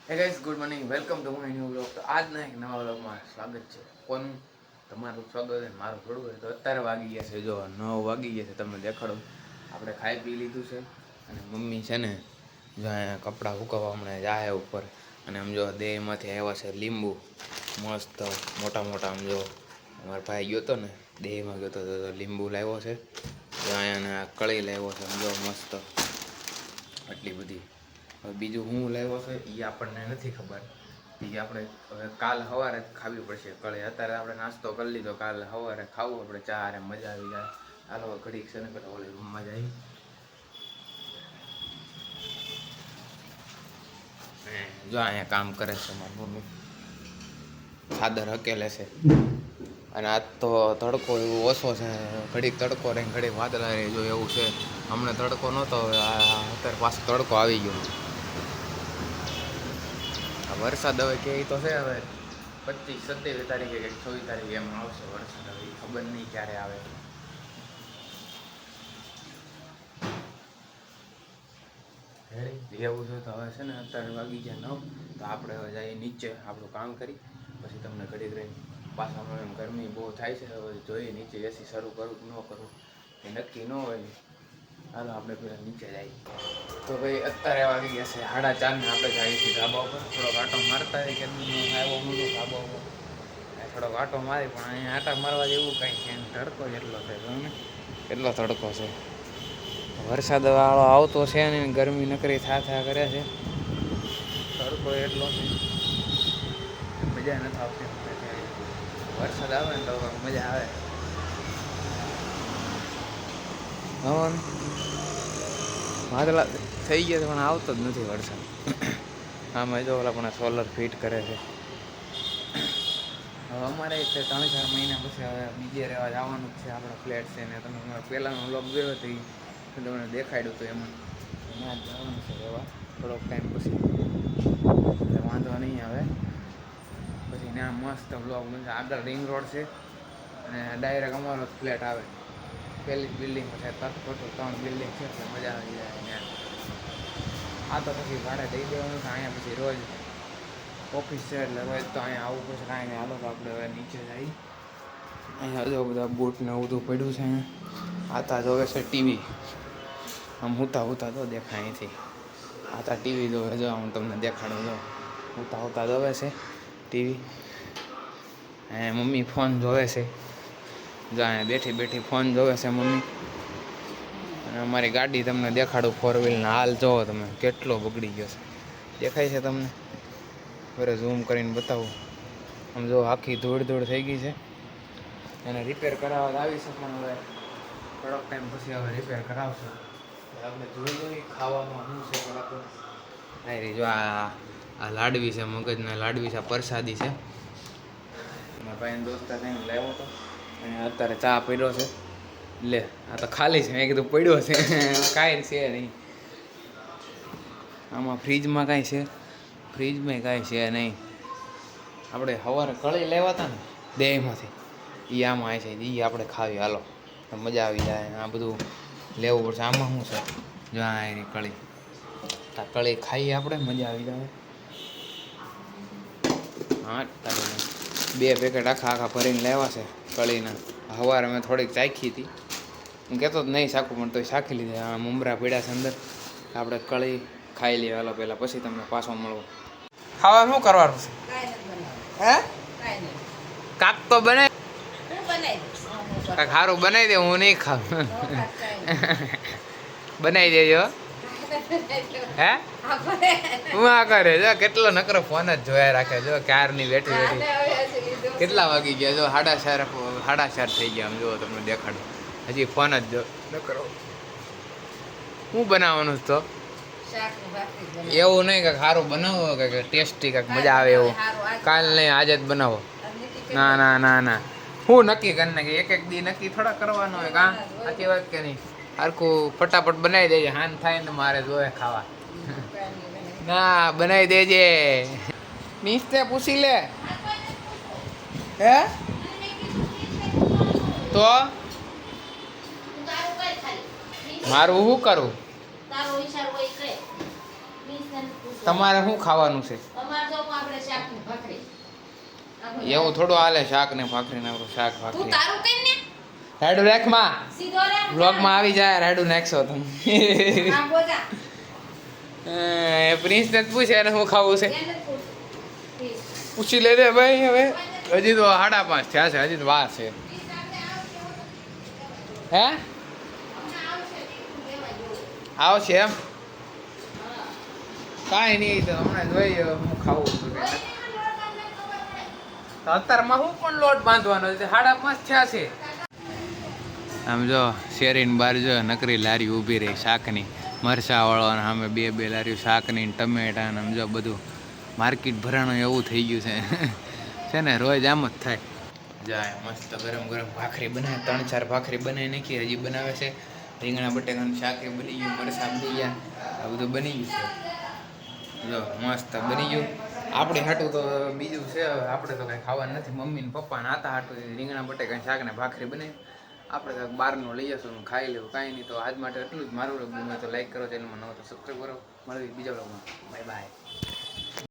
હે guys, good morning, welcome to my new vlog. તો આજના એક નવા વ્લોગમાં સ્વાગત છે. કોનું? તમારું સ્વાગત છે, મારું થોડું હોય. તો અત્યારે વાગી ગયા છે, જો 9 વાગી ગયા છે. તમને દેખાડો, આપણે ખાઈ પી લીધું છે. અને મમ્મી છે ને, જો અહીંયા કપડાં સુકવવા હમણાં જાય ઉપર. અને આમ જો દેહમાંથી આવ્યા છે લીંબુ, મસ્ત મોટા મોટા. આમ જો અમારો ભાઈ ગયો હતો ને, દેહમાં ગયો હતો તો લીંબુ લાવ્યો છે. જો અહીંયા કળી લાવ્યો છે, જો મસ્ત આટલી બધી. હવે બીજું હું લાવ્યો છે એ આપણને નથી ખબર. એ આપણે હવે કાલ સવારે જ ખાવી પડશે કળી. અત્યારે આપણે નાસ્તો કરી લીધો, કાલ સવારે ખાવું આપણે ચા અને મજા આવી જાય. હાલો ઘડીક છે ને પેલા ઓલી રૂમમાં જાય. જો અહીંયા કામ કરે છે મારી મમ્મી, ચાદર હકેલે છે. અને આજ તો તડકો એવો ઓછો છે, ઘડીક તડકો રહે ઘડીક વાદળા રહે, જો એવું છે. હમણાં તડકો નહોતો, અત્યારે પાછો તડકો આવી ગયો. વરસાદ હવે કે તો છે, હવે 25-27 તારીખે કે 26 તારીખે એમ આવશે વરસાદ. હવે ખબર નહીં ક્યારે આવે. એવું છે તો હવે છે ને અત્યારે વાગી ગયા 9. તો આપણે હવે જઈએ નીચે આપણું કામ કરી, પછી તમને ઘડીક રહી પાછા મળે. એમ ગરમી બહુ થાય છે, હવે જોઈએ નીચે એસી શરૂ કરું કે ન કરું એ નક્કી ન હોય. હાલો આપણે પેલા નીચે જઈએ. તો ભાઈ અત્યારે વાગી ગયા છે 4:30 ને આપણે જઈએ છીએ ધાબા ઉપર. થોડોક આટો મારતા હોય કે આવ્યો મોટો ધાબા ઉપર, થોડોક આટો મારી. પણ અહીંયા આટા મારવા જેવું કંઈ છે, તડકો એટલો છે ને, કેટલો તડકો છે. વરસાદ વાળો આવતો છે ને, ગરમી નકરી થા કરે છે. તડકો એટલો છે, મજા નથી આવતી. વરસાદ આવે ને તો મજા આવે. હવન વાદળા થઈ ગયા પણ આવતો જ નથી વરસાદ. આમાં જો ઓલા પણ સોલર ફિટ કરે છે. હવે અમારે 3-4 મહિના પછી હવે બીજે રહેવા જવાનું જ છે. આપણા ફ્લેટ છે ને, તમે અમારો પહેલાંનો વ્લોગ જોયો હતો એ તમને દેખાડ્યું હતું. એમાં ત્યાં જ જવાનું છે રહેવા થોડોક ટાઈમ પછી. એટલે વાંધો નહીં આવે. પછી ત્યાં મસ્ત વ્લોગ બનશે. આગળ રિંગ રોડ છે અને ડાયરેક્ટ અમારો ફ્લેટ આવે. પહેલી બિલ્ડિંગ છે, ખોટું 3 બિલ્ડિંગ છે, એટલે મજા આવી જાય ત્યાં. આ તો પછી ભાડે દઈ દેવાનું છે. અહીંયા પછી રોજ ઓફિસ છે એટલે રોજ તો અહીંયા આવવું પડશે. કાંઈ નહીં, હાલો તો આપણે હવે નીચે જઈએ. અહીંયા જો બધા બૂટ ને બધું પડ્યું છે. અહીંયા આતા જોવે છે ટીવી. આમ હુતા તો દેખાય અહીંથી. આતા ટીવી જોવે, જો હું તમને દેખાડું. જો હુતા જોવે છે ટીવી. અહીંયા મમ્મી ફોન જોવે છે. જો અહીંયા બેઠી ફોન જોવે છે મમ્મી. અને અમારી ગાડી તમને દેખાડું, 4 વ્હીલના હાલ જોવો તમે, કેટલો બગડી ગયો છે. દેખાય છે તમને? બરે ઝૂમ કરીને બતાવું. આમ જો આખી ધૂળ થઈ ગઈ છે. એને રિપેર કરાવવા આવી છે, પણ હવે થોડોક ટાઈમ પછી હવે રિપેર કરાવશે. આપણે જોઈ ખાવામાં શું છે થોડાક. હા જો આ લાડવી છે, મગજના લાડવી છે, પ્રસાદી છે. મારા ભાઈના દોસ્તા થઈને લાવ્યો હતો અને અત્યારે ચા પડ્યો છે. લે આ તો ખાલી છે, મેં કીધું પડ્યો છે. કાંઈ છે નહીં આમાં. ફ્રીજમાં કાંઈ છે? ફ્રીજમાં કાંઈ છે નહીં. આપણે સવારે કળી લેવા હતા ને દેહમાંથી, એ આમાં આવે છે. એ આપણે ખાવી, હાલો મજા આવી જાય. આ બધું લેવું પડશે. આમાં શું છે? જો આ એની કળી, આ કળી ખાઈએ આપણે, મજા આવી જાય. હા, 2 પેકેટ આખા ભરીને લેવા છે કળીના. સવારે મેં થોડીક ચાખી હતી. હું કહેતો જ નહીં શાકું, પણ તોય શાખી લીધે. આ મમરા પડ્યા છે અંદર, આપણે કળી ખાઈ લઈએ હાલો પહેલાં, પછી તમને પાછો મળવો. ખાવા શું કરવાનું છે? હે કાક તો બનાય, કાક સારું બનાવી દે. હું નહીં ખાઉં. બનાવી દેજો. હે હું આ કરે જો, કેટલો નકરો ફોન જ જોયા રાખે. જો ક્યારની બેઠી. કેટલા વાગી ગયા? જો 4:30 થઈ ગયા. આમ જુઓ તમને દેખાડું, હજી ફોન જ જો નકરો. શું બનાવવાનું તો? એવું નહીં કાંઈક સારું બનાવો, કાંઈક ટેસ્ટી, કાંઈક મજા આવે એવું. કાલ નહીં, આજે જ બનાવો. ના હું નક્કી કરી નાખી. એક દી નક્કી થોડા કરવાનો હોય. કાં સાચી વાત કે નહીં? હરખું ફટાફટ બનાવી દેજે. હાન થાય ને મારે જોવે ખાવા. ના બનાવી દેજે. મિસ્તે પૂછી લે. હે તો મારું શું કરું? તમારે શું ખાવાનું છે? એવું થોડું હાલે શાક ને ભાખરી ને શાક ભાખરી. રાડુ રાખમાં વ્લોગમાં આવી જાય રાડુ નાખશો તમે. પ્રિન્સ ને પૂછે એને શું ખાવું છે પૂછી લે ભાઈ. હવે હજી તો 5:30 થયા છે, હજી તો વાર છે. હે આવશે એમ કાંઈ નહીં તો હમણાં જોઈએ હું ખાવું છું. અત્યારમાં હું પણ લોટ બાંધવાનો છે, 5:30 થયા છે. આમ જો શેરીની બહાર જો નકરી લારી ઊભી રહી શાકની, મરચાવાળો અને સામે બે લારીઓ શાકની ટમેટા ને આમ જો બધું માર્કેટ ભરાણું એવું થઈ ગયું છે. છે ને રોજ આમ જ થાય. જાય મસ્ત ગરમ ભાખરી બનાવે, 3-4 ભાખરી બનાવી નાખી, હજી બનાવે છે. રીંગણા બટેકાનું શાક એ બની ગયું, મરચાં બની ગયા, આ બધું બની ગયું છે. જો મસ્ત બની ગયું. આપણે હાટું તો બીજું છે, આપણે તો કાંઈ ખાવાનું નથી. મમ્મી ને પપ્પા નાતા હાટું રીંગણા બટેકાનું શાક ને ભાખરી બનાવી. આપણે તો બહારનું લઈ જશું ખાઈ લેવું, કાંઈ નહીં. તો આજ માટે એટલું જ. મારું ગમે તો લાઈક કરો, ચેનલમાં નવો તો સબસ્ક્રાઈબ કરો. મળવી બીજા બ્લોગમાં. Bye bye.